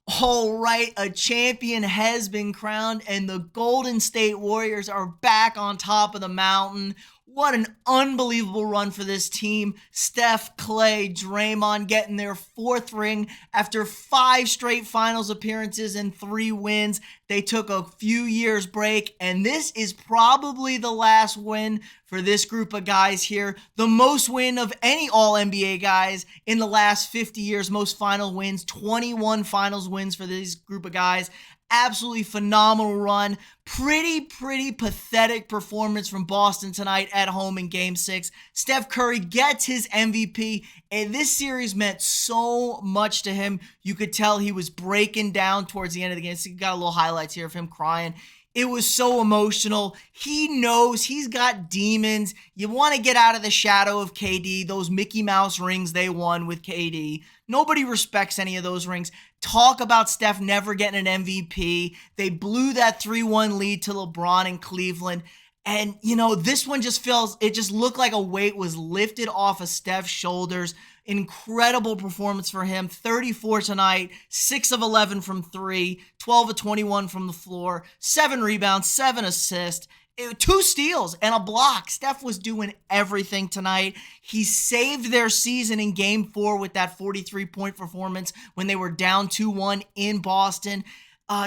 All right, a champion has been crowned, and the Golden State Warriors are back on top of the mountain. What an unbelievable run for this team. Steph, Clay, Draymond getting their fourth ring after 5 straight finals appearances and 3 wins. They took a few years break, and this is probably the last win for this group of guys here. The most win of any All-NBA guys in the last 50 years, most final wins, 21 finals wins for this group of guys. Absolutely phenomenal run. Pretty pathetic performance from Boston tonight at home in Game 6. Steph Curry gets his MVP, and this series meant so much to him. You could tell he was breaking down towards the end of the game. So you got a little highlights here of him crying. It was so emotional. He knows he's got demons. You want to get out of the shadow of KD. Those Mickey Mouse rings they won with KD. Nobody respects any of those rings. Talk about Steph never getting an MVP. They blew that 3-1 lead to LeBron in Cleveland. And, this one it just looked like a weight was lifted off of Steph's shoulders. Incredible performance for him. 34 tonight, 6 of 11 from 3, 12 of 21 from the floor, 7 rebounds, 7 assists, 2 steals, and a block. Steph was doing everything tonight. He saved their season in Game 4 with that 43-point performance when they were down 2-1 in Boston.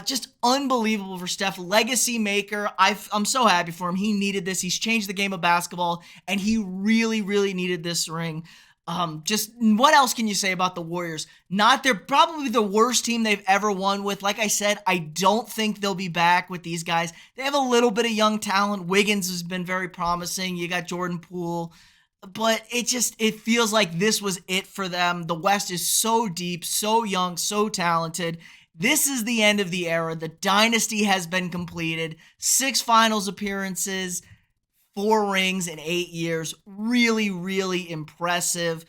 Just unbelievable for Steph. Legacy maker. I'm so happy for him. He needed this. He's changed the game of basketball, and he really needed this ring. Just what else can you say about the Warriors? They're probably the worst team they've ever won with. Like I said, I don't think they'll be back with these guys. They have a little bit of young talent. Wiggins has been very promising. You got Jordan Poole. But it feels like this was it for them. The West is so deep, so young, so talented. This is the end of the era. The dynasty has been completed. 6 finals appearances, 4 rings in 8 years. Really impressive.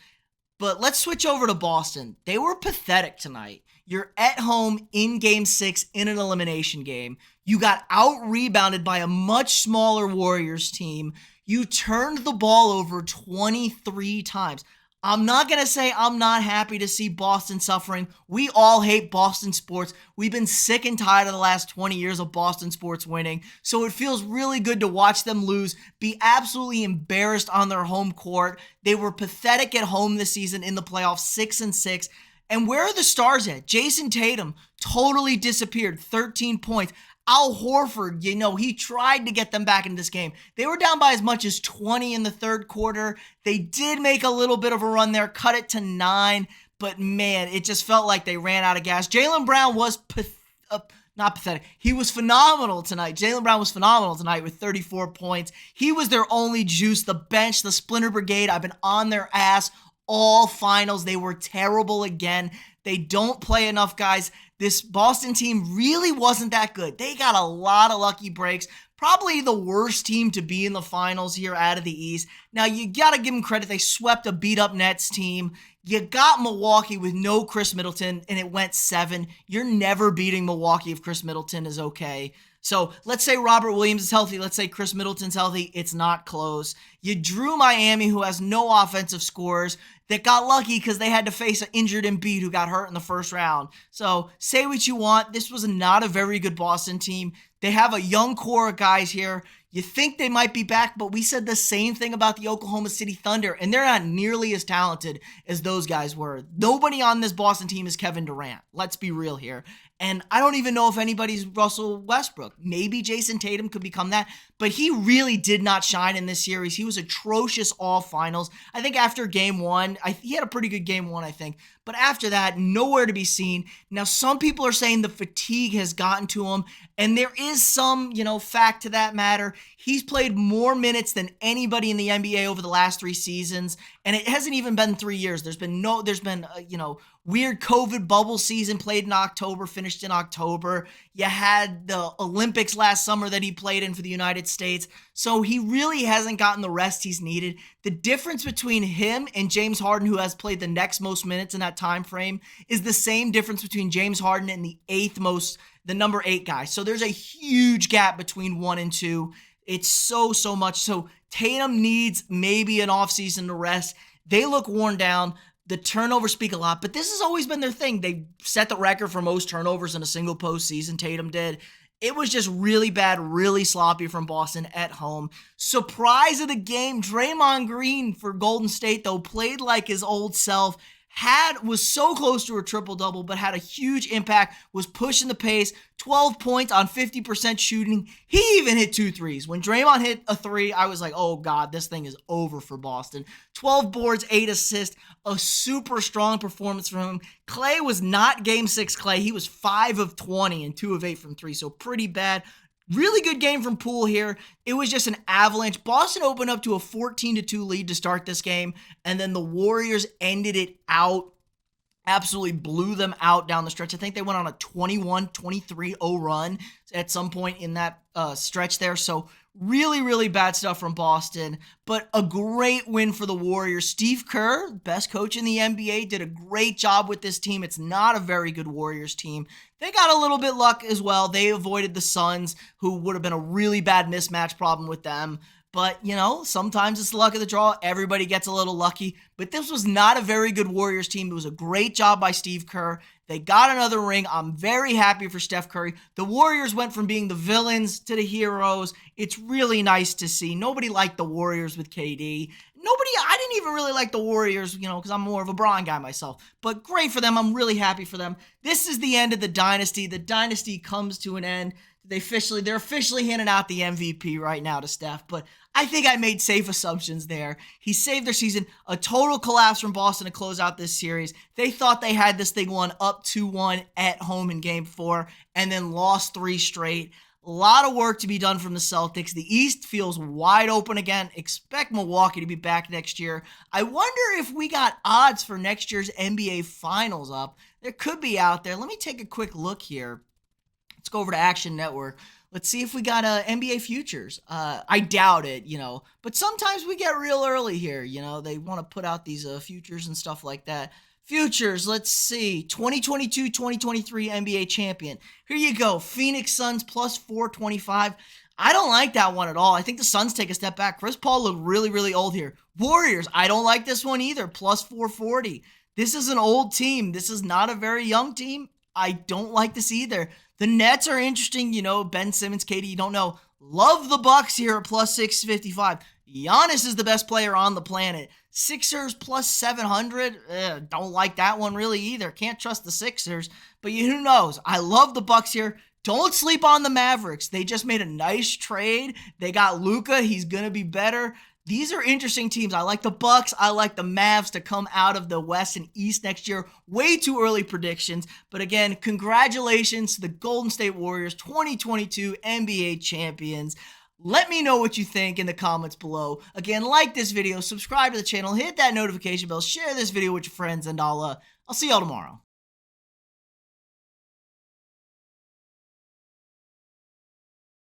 But let's switch over to Boston. They were pathetic tonight. You're at home in Game 6 in an elimination game. You got out-rebounded by a much smaller Warriors team. You turned the ball over 23 times. I'm not going to say I'm not happy to see Boston suffering. We all hate Boston sports. We've been sick and tired of the last 20 years of Boston sports winning. So it feels really good to watch them lose, be absolutely embarrassed on their home court. They were pathetic at home this season in the playoffs, 6-6. And where are the stars at? Jason Tatum totally disappeared, 13 points. Al Horford, he tried to get them back into this game. They were down by as much as 20 in the third quarter. They did make a little bit of a run there, cut it to 9, but man, it just felt like they ran out of gas. Jaylen Brown was not pathetic. He was phenomenal tonight. Jaylen Brown was phenomenal tonight with 34 points. He was their only juice. The bench, the Splinter Brigade, I've been on their ass all finals. They were terrible again. They don't play enough guys. This Boston team really wasn't that good. They got a lot of lucky breaks. Probably the worst team to be in the finals here out of the East. Now, you got to give them credit. They swept a beat-up Nets team. You got Milwaukee with no Chris Middleton, and it went 7. You're never beating Milwaukee if Chris Middleton is okay. So let's say Robert Williams is healthy. Let's say Chris Middleton's healthy. It's not close. You drew Miami, who has no offensive scores, that got lucky because they had to face an injured Embiid who got hurt in the first round. So say what you want. This was not a very good Boston team. They have a young core of guys here. You think they might be back, but we said the same thing about the Oklahoma City Thunder, and they're not nearly as talented as those guys were. Nobody on this Boston team is Kevin Durant. Let's be real here. And I don't even know if anybody's Russell Westbrook. Maybe Jason Tatum could become that, but he really did not shine in this series. He was atrocious all finals. I think after game 1, he had a pretty good game 1, I think. But after that, nowhere to be seen. Now, some people are saying the fatigue has gotten to him, and there is some, fact to that matter. He's played more minutes than anybody in the NBA over the last 3 seasons, and it hasn't even been 3 years. There's been weird COVID bubble season, played in October, finished in October. You had the Olympics last summer that he played in for the United States. So he really hasn't gotten the rest he's needed. The difference between him and James Harden, who has played the next most minutes in that time frame, is the same difference between James Harden and the number 8 guy. So there's a huge gap between 1 and 2. It's so much. So Tatum needs maybe an offseason to rest. They look worn down. The turnovers speak a lot, but this has always been their thing. They set the record for most turnovers in a single postseason. Tatum did. It was just really bad, really sloppy from Boston at home. Surprise of the game, Draymond Green for Golden State, though, played like his old self. Was so close to a triple-double, but had a huge impact, was pushing the pace, 12 points on 50% shooting. He even hit 2 threes. When Draymond hit a 3, I was like, oh God, this thing is over for Boston. 12 boards, 8 assists, a super strong performance from him. Klay was not Game 6 Klay. He was 5 of 20 and 2 of 8 from 3, so pretty bad. Really good game from Poole here. It was just an avalanche. Boston opened up to a 14-2 lead to start this game, and then the Warriors ended it out. Absolutely blew them out down the stretch. I think they went on a 21-23-0 run at some point in that stretch there. So really, really bad stuff from Boston, but a great win for the Warriors. Steve Kerr, best coach in the NBA, did a great job with this team. It's not a very good Warriors team. They got a little bit luck as well. They avoided the Suns, who would have been a really bad mismatch problem with them. But, you know, sometimes it's the luck of the draw. Everybody gets a little lucky. But this was not a very good Warriors team. It was a great job by Steve Kerr. They got another ring. I'm very happy for Steph Curry. The Warriors went from being the villains to the heroes. It's really nice to see. Nobody liked the Warriors with KD. I didn't even really like the Warriors, you know, because I'm more of a Bron guy myself. But great for them. I'm really happy for them. This is the end of the dynasty. The dynasty comes to an end. They're officially handing out the MVP right now to Steph, but I think I made safe assumptions there. He saved their season. A total collapse from Boston to close out this series. They thought they had this thing won up 2-1 at home in Game 4 and then lost 3 straight. A lot of work to be done from the Celtics. The East feels wide open again. Expect Milwaukee to be back next year. I wonder if we got odds for next year's NBA Finals up. There could be out there. Let me take a quick look here. Let's go over to Action Network. Let's see if we got NBA futures. I doubt it, you know, but sometimes we get real early here. You know, they want to put out these futures and stuff like that. Futures, let's see. 2022-2023 NBA champion. Here you go. Phoenix Suns plus 425. I don't like that one at all. I think the Suns take a step back. Chris Paul looked really, really old here. Warriors, I don't like this one either. Plus 440. This is an old team. This is not a very young team. I don't like this either. The Nets are interesting, you know, Ben Simmons, KD, you don't know. Love the Bucks here at plus 655. Giannis is the best player on the planet. Sixers plus 700. Don't like that one really either. Can't trust the Sixers, but who knows? I love the Bucks here. Don't sleep on the Mavericks. They just made a nice trade. They got Luka. He's going to be better. These are interesting teams. I like the Bucks. I like the Mavs to come out of the West and East next year. Way too early predictions. But again, congratulations to the Golden State Warriors, 2022 NBA champions. Let me know what you think in the comments below. Again, like this video, subscribe to the channel, hit that notification bell, share this video with your friends, and I'll see y'all tomorrow.